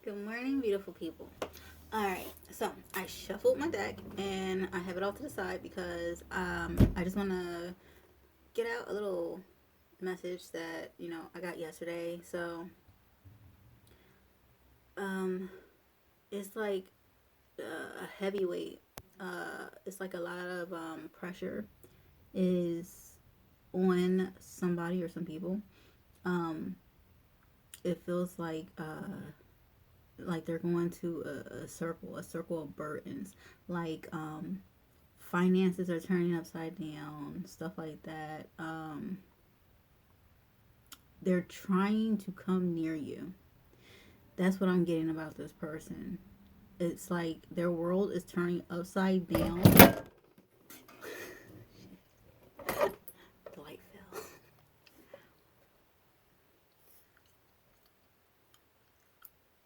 Good morning, beautiful people. Alright, so I shuffled my deck and I have it all to the side because I just want to get out a little message that, I got yesterday. So, um, it's like a heavyweight. It's like a lot of pressure is on somebody or some people. Um, it feels like they're going to a circle of burdens. Like finances are turning upside down, stuff like that. They're trying to come near you. That's what I'm getting about this person. It's like their world is turning upside down. The light fell.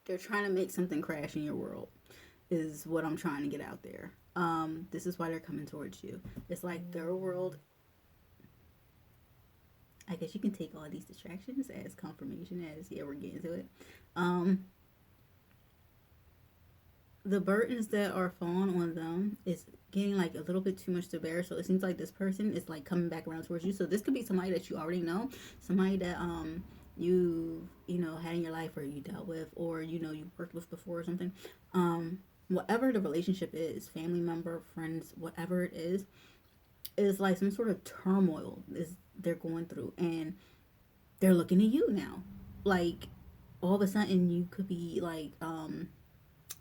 They're trying to make something crash in your world, is what I'm trying to get out there. This is why they're coming towards you. It's like their world. I guess you can take all these distractions as confirmation as yeah, we're getting to it. Um, the burdens that are falling on them is getting like a little bit too much to bear. So it seems like this person is like coming back around towards you. So this could be somebody that you already know, somebody that you had in your life or you dealt with or you worked with before or something. Whatever the relationship is, family member, friends, whatever it is like some sort of turmoil is they're going through, and they're looking at you now. Like all of a sudden you could be like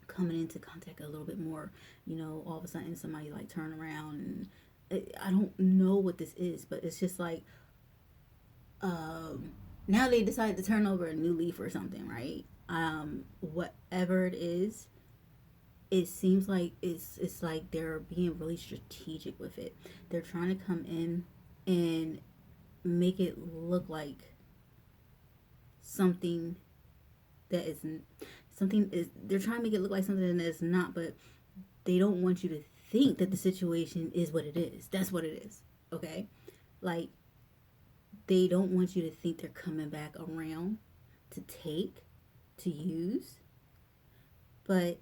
coming into contact a little bit more, all of a sudden somebody like turn around and I don't know what this is, but it's just like um now they decide to turn over a new leaf or something, right? Whatever it is, it seems like it's like they're being really strategic with it. They're trying to come in and make it look like something that isn't. Something is, they're trying to make it look like something that is not, but they don't want you to think that the situation is what it is. That's what it is. Okay? Like they don't want you to think they're coming back around to take, to use, but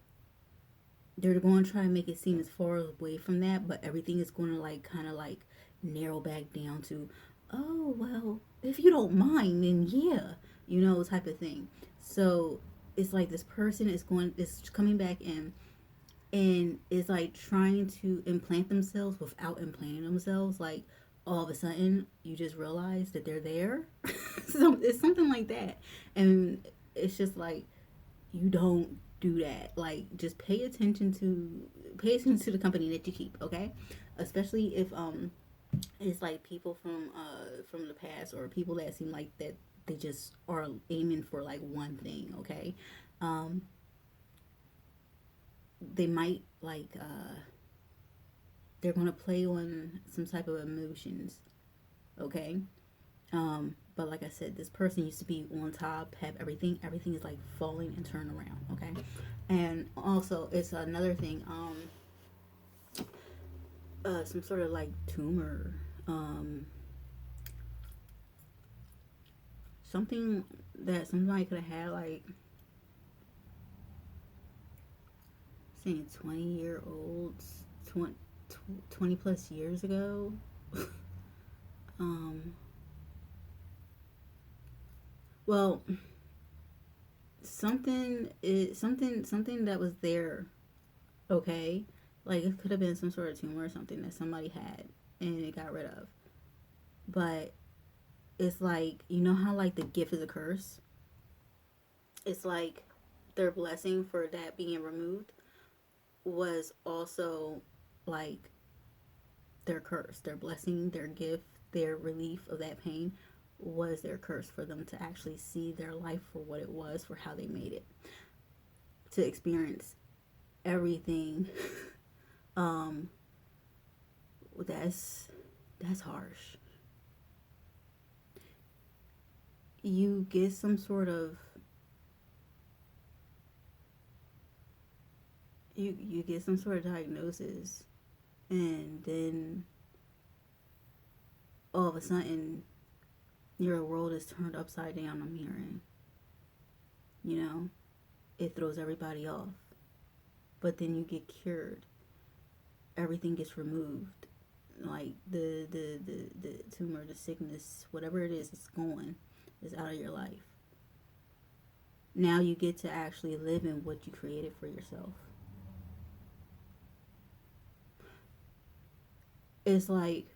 they're going to try to make it seem as far away from that, but everything is going to like kind of like narrow back down to, oh well, if you don't mind, then yeah, type of thing. So it's like this person is coming back in and is like trying to implant themselves without implanting themselves. Like all of a sudden you just realize that they're there. So it's something like that, and it's just like you don't do that. Like just pay attention to the company that you keep, okay? Especially if it's like people from the past or people that seem like that they just are aiming for like one thing, okay? Um they might like they're going to play on some type of emotions, okay? But like I said, this person used to be on top, have everything. Everything is like falling and turn around, okay? And also, it's another thing. Some sort of like tumor, um, something that somebody could have had like saying 20-year olds, 20 plus years ago. um, well, something that was there, okay? Like it could have been some sort of tumor or something that somebody had and it got rid of. But it's like, how like the gift is a curse? It's like their blessing for that being removed was also like their curse. Their blessing, their gift, their relief of that pain was their curse for them to actually see their life for what it was, for how they made it, to experience everything. um that's harsh. You get some sort of you get some sort of diagnosis, and then all of a sudden your world is turned upside down. I'm hearing, you know it throws everybody off. But then you get cured. Everything gets removed. Like the tumor, the sickness, whatever it is, it's gone. It's out of your life. Now you get to actually live in what you created for yourself. It's like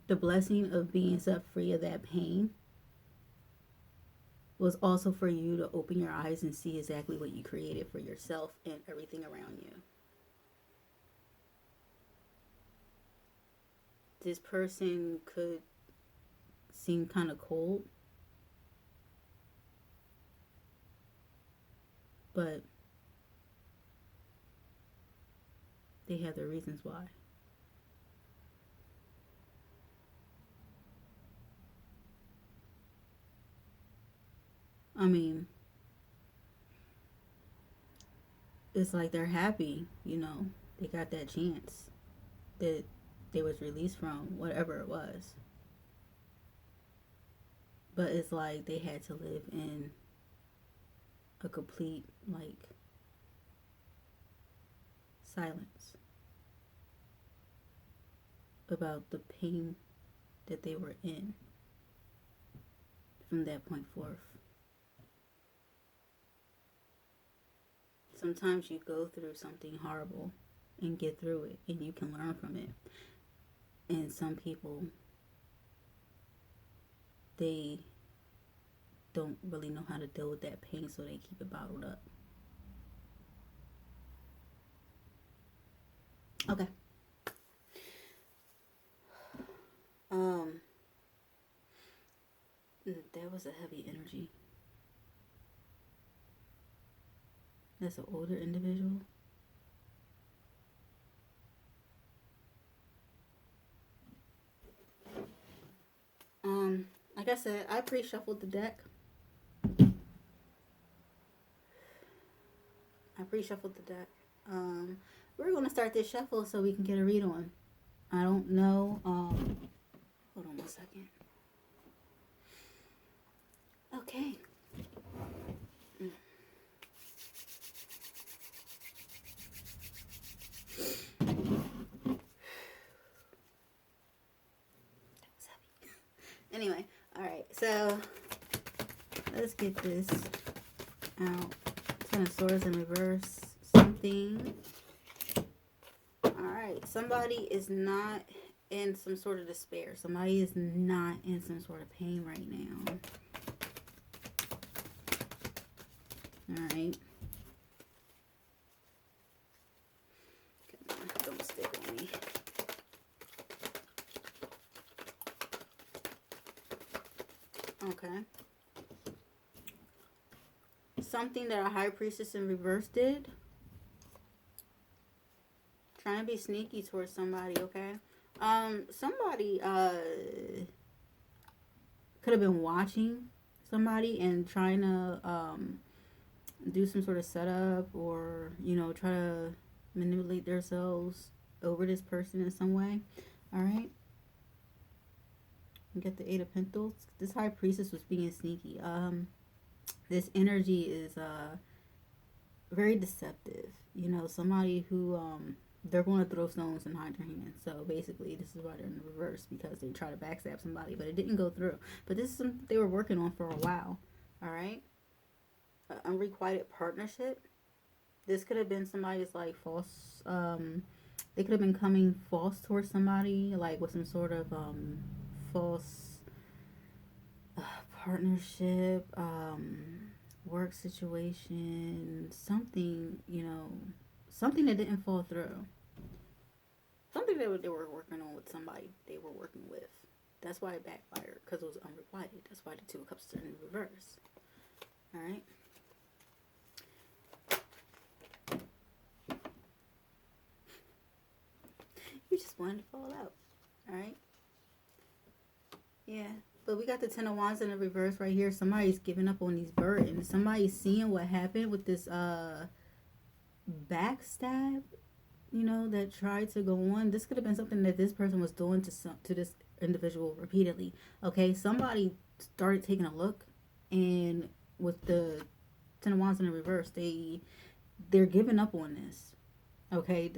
the blessing of being set free of that pain was also for you to open your eyes and see exactly what you created for yourself and everything around you. This person could seem kind of cold, but they have their reasons why. I mean, it's like they're happy, they got that chance that they was released from, whatever it was. But it's like they had to live in a complete, like, silence about the pain that they were in from that point forth. Sometimes you go through something horrible and get through it and you can learn from it. And some people, they don't really know how to deal with that pain, so they keep it bottled up. Okay. Um, that was a heavy energy. That's an older individual. Like I said, I pre-shuffled the deck. We're gonna start this shuffle so we can get a read on. I don't know. Hold on 1 second. Okay. Anyway, all right. So let's get this out. Ten of Swords in reverse. Something. All right. Somebody is not in some sort of despair. Somebody is not in some sort of pain right now. All right. Come on, don't stick on me. Okay. Something that a high priestess in reverse did. Trying to be sneaky towards somebody, okay? Somebody could have been watching somebody and trying to do some sort of setup, or try to manipulate themselves over this person in some way. All right. You get the Eight of Pentacles. This high priestess was being sneaky. This energy is very deceptive. Somebody who they're going to throw stones and hide their hands. So basically, this is why they're in the reverse, because they try to backstab somebody, but it didn't go through. But this is something they were working on for a while. All right. Unrequited partnership. This could have been somebody's like false. They could have been coming false towards somebody, like with some sort of false partnership, work situation, something, something that didn't fall through. Something that they were working on with somebody they were working with. That's why it backfired, because it was unrequited. That's why the Two of Cups turned in reverse. All right. You just wanted to fall out. All right. Yeah. But we got the Ten of Wands in the reverse right here. Somebody's giving up on these burdens. Somebody's seeing what happened with this backstab, that tried to go on. This could have been something that this person was doing to this individual repeatedly. Okay, somebody started taking a look, and with the Ten of Wands in the reverse. They're giving up on this. Okay,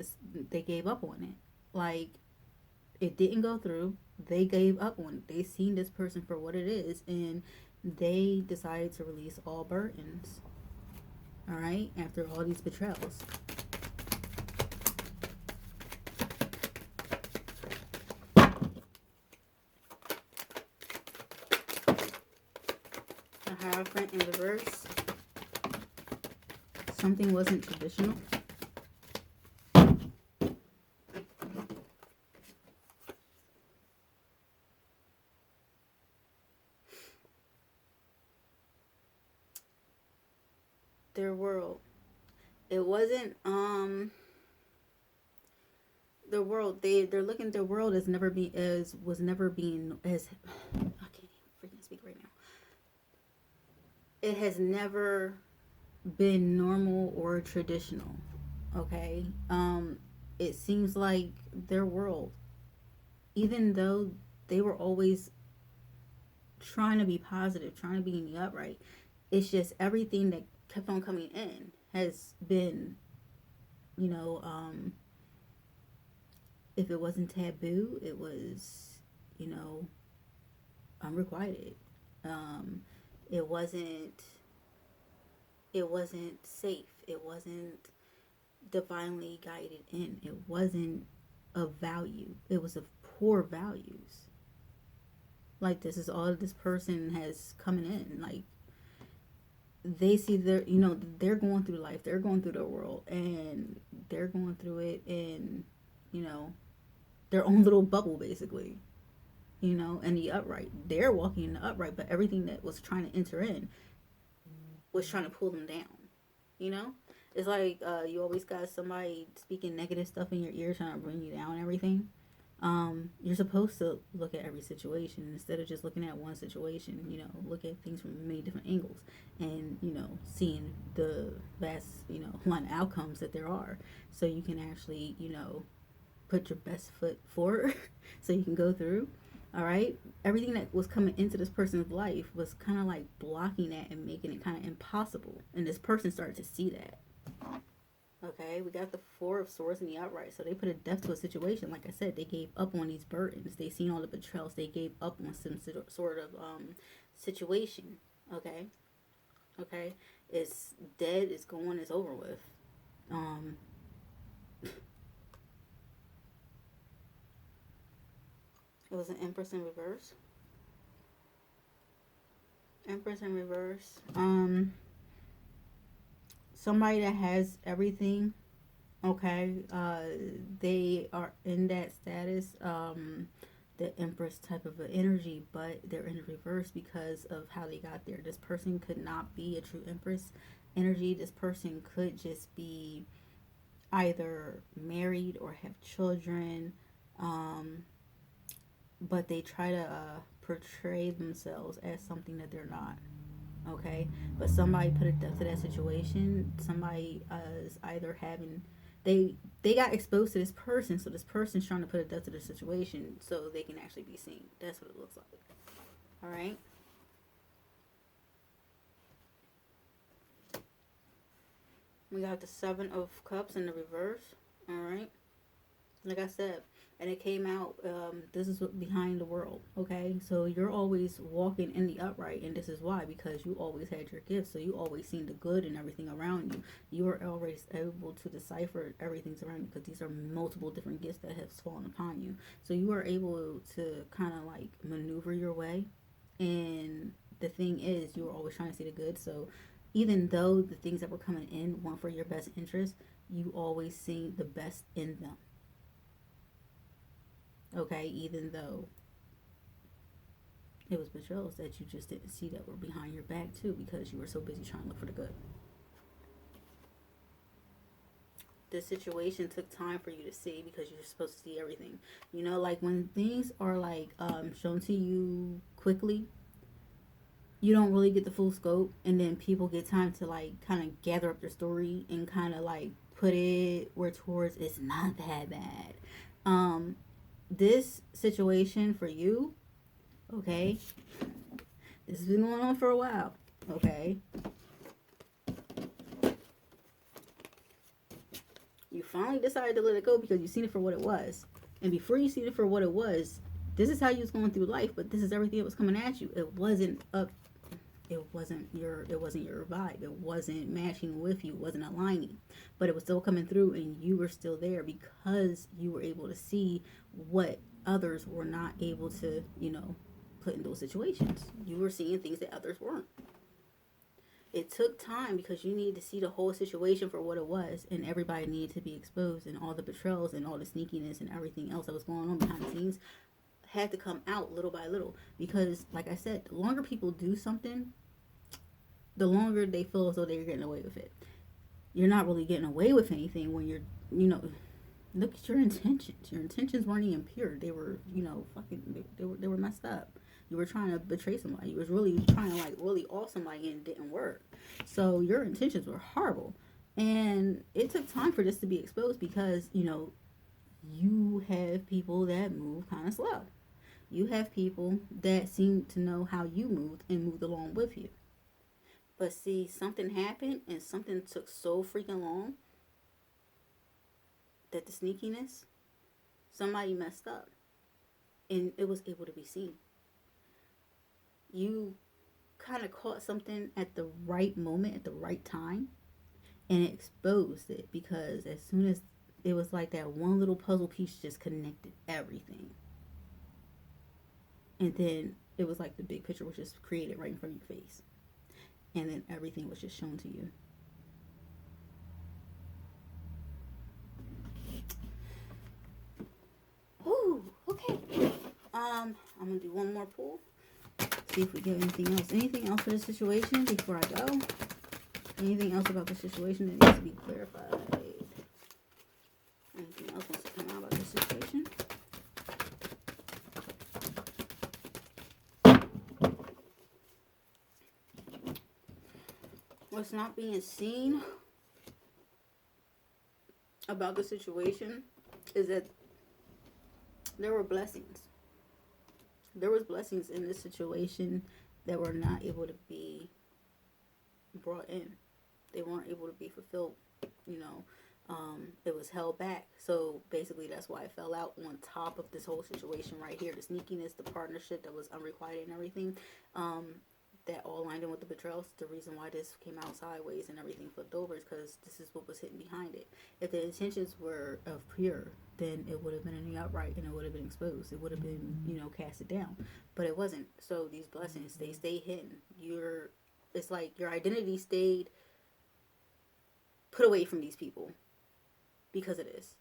they gave up on it. Like, it didn't go through. They gave up on it. They seen this person for what it is, and they decided to release all burdens. All right, after all these betrayals. The Hierophant in reverse. Something wasn't traditional. Their world. It wasn't their world. They're looking, their world is never be as was never being as I can't even freaking speak right now. It has never been normal or traditional. Okay? It seems like their world, even though they were always trying to be positive, trying to be in the upright, it's just everything that kept on coming in has been, you know, if it wasn't taboo, it was, you know, unrequited. Um, it wasn't safe. It wasn't divinely guided in. It wasn't of value. It was of poor values. Like, this is all this person has coming in. Like, they see their, you know, they're going through life. They're going through their world, and they're going through it in, you know, their own little bubble, basically. You know, and the upright. They're walking in the upright, but everything that was trying to enter in was trying to pull them down. You know? It's like you always got somebody speaking negative stuff in your ear trying to bring you down and everything. You're supposed to look at every situation instead of just looking at one situation. You know, look at things from many different angles, and, you know, seeing the best, you know, line of outcomes that there are, so you can actually, you know, put your best foot forward so you can go through. All right, everything that was coming into this person's life was kind of like blocking that and making it kind of impossible, and this person started to see that. Okay, we got the Four of Swords in the upright. So they put a death to a situation. Like I said, they gave up on these burdens. They seen all the betrayals. They gave up on some sort of situation. Okay, okay, it's dead. It's gone. It's over with. Um, it was an Empress in reverse. Empress in reverse. Somebody that has everything. Okay, they are in that status, the Empress type of an energy, but they're in reverse because of how they got there. This person could not be a true Empress energy. This person could just be either married or have children, but they try to portray themselves as something that they're not. Okay, but somebody put a death to that situation. Somebody is either having they got exposed to this person, so this person's trying to put a death to the situation so they can actually be seen. That's what it looks like. All right. We got the Seven of Cups in the reverse. All right. Like I said, and it came out, this is what behind the world. Okay, so you're always walking in the upright, and this is why, because you always had your gifts, so you always seen the good and everything around you. You are always able to decipher everything's around you, because these are multiple different gifts that have fallen upon you. So you are able to kind of like maneuver your way, and the thing is, you were always trying to see the good. So even though the things that were coming in weren't for your best interest, you always seen the best in them. Okay, even though it was betrayals that you just didn't see that were behind your back too, because you were so busy trying to look for the good. This situation took time for you to see, because you're supposed to see everything. You know, like when things are like shown to you quickly, you don't really get the full scope, and then people get time to like kind of gather up their story and kind of like put it where towards it's not that bad. This situation for you, okay, this has been going on for a while, okay, You finally decided to let it go because you seen it for what it was. And before you seen it for what it was, this is how you was going through life, but this is everything that was coming at you. It wasn't your vibe. It wasn't matching with you. It wasn't aligning. But it was still coming through and you were still there because you were able to see what others were not able to, put in those situations. You were seeing things that others weren't. It took time because you needed to see the whole situation for what it was, and everybody needed to be exposed, and all the betrayals and all the sneakiness and everything else that was going on behind the scenes had to come out little by little. Because, like I said, the longer people do something, the longer they feel as though they're getting away with it. You're not really getting away with anything when you're, look at your intentions. Your intentions weren't even pure. They were, fucking, they were messed up. You were trying to betray somebody. You was really trying to really off somebody and it didn't work. So your intentions were horrible. And it took time for this to be exposed because, you have people that move kind of slow. You have people that seem to know how you moved and moved along with you. But see, something happened and something took so freaking long that the sneakiness, somebody messed up. And it was able to be seen. You kind of caught something at the right moment, at the right time, and it exposed it because as soon as it was like that one little puzzle piece just connected everything. And then it was like the big picture was just created right in front of your face. And then everything was just shown to you. Ooh, okay. I'm gonna do one more pull. See if we get anything else. Anything else for the situation before I go? Anything else about the situation that needs to be clarified? Anything else wants to come out about this situation? What's not being seen about the situation is that there were blessings. There was blessings in this situation that were not able to be brought in. They weren't able to be fulfilled. It was held back. So basically that's why it fell out on top of this whole situation right here. The sneakiness, the partnership that was unrequited and everything. That all lined in with the betrayals. The reason why this came out sideways and everything flipped over is because this is what was hidden behind it. If the intentions were of pure, then it would have been in the outright and it would have been exposed. It would have been, casted down. But it wasn't. So these blessings, they stay hidden. It's like your identity stayed put away from these people because of this.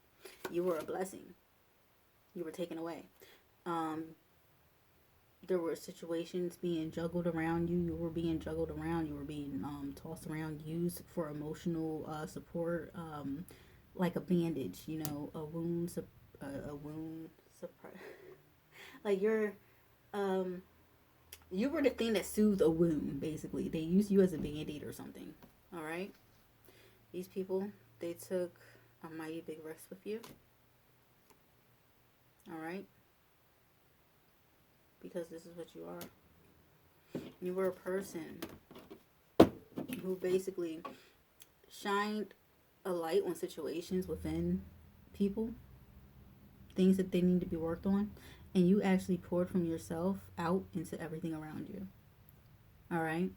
You were a blessing. You were taken away. There were situations being juggled around you. You were being juggled around. You were being tossed around, used for emotional support, like a bandage. A wound, like you were the thing that soothed a wound. Basically, they used you as a band-aid or something. All right. These people, they took a mighty big risk with you. All right. Because this is what you are. You were a person who basically shined a light on situations within people, things that they need to be worked on, and you actually poured from yourself out into everything around you. All right?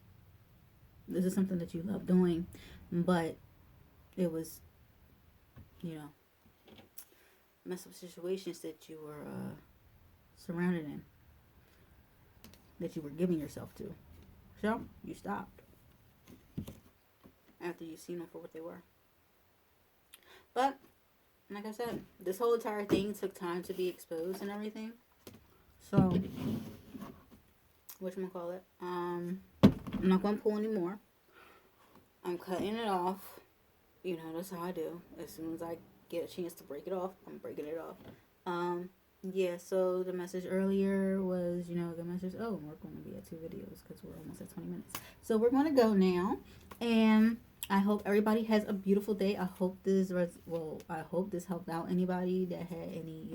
This is something that you love doing, but it was, messed up situations that you were surrounded in, that you were giving yourself to. So, you stopped after you seen them for what they were. But, like I said, this whole entire thing took time to be exposed and everything. So, whatchamacallit, I'm not going to pull anymore. I'm cutting it off. That's how I do. As soon as I get a chance to break it off, I'm breaking it off. Yeah, so the message earlier was, the message, we're going to be at 2 videos because we're almost at 20 minutes. So we're going to go now, and I hope everybody has a beautiful day. I hope this helped out anybody that had any,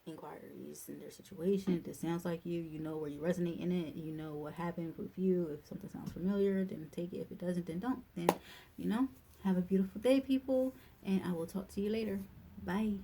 inquiries in their situation. If this sounds like you know where you resonate in it, you know what happened with you. If something sounds familiar, then take it. If it doesn't, then don't. Then, Have a beautiful day, people, and I will talk to you later. Bye.